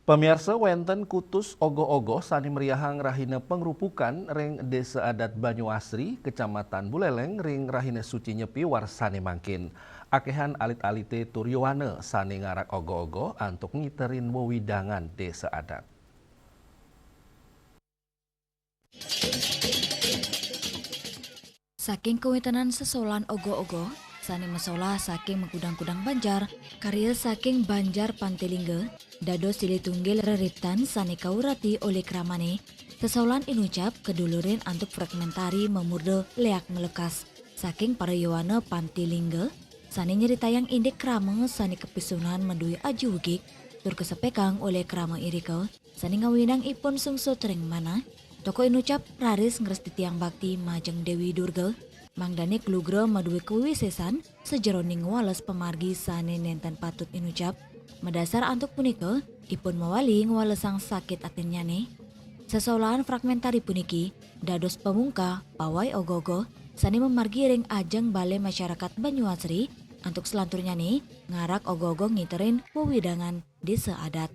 Pemirsa wenten kutus ogo-ogo sani meriahang rahina pengrupukan ring Desa Adat Banyuasri, Kecamatan Buleleng ring rahina suci nyepi warsane mangkin. Akehan alit-alite Turyowane sani ngarak ogo-ogo antuk ngiterin wewidangan Desa Adat. Saking kewitenan sesolan ogo-ogo, sani mesola saking mengkudang-kudang Banjar, karya saking Banjar Pantelingge, dado silih tunggil reritan sani kaurati oleh kramane, sesolan inucap kedulurin antuk fragmentari memurde leak melekas. Saking para yowana Pantelingge, sani nyeritayang indek krama sani kepisunan mendui aju wugik, tur kesepekang oleh krama irike, sani ngawinang ipun sungsut ring mana, toko inucap raris ngeresti tiang bakti majeng Dewi Durga, mangdane klugra madue kewisesan sejeroning wales pemargi sane nenten patut inucap, medasar antuk punika ipun mawali ngwalesang sakit atinnyane. Sesolahan fragmentari puniki, dados pemungka pawai ogogo, sani memargi ring ajeng balai masyarakat Banyuasri, antuk selanturnya nih ngarak ogogo ngiterin wewidangan desa adat.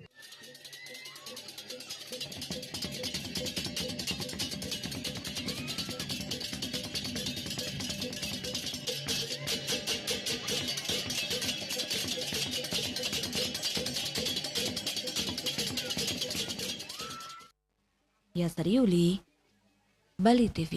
Ya Seriuli, Bali TV.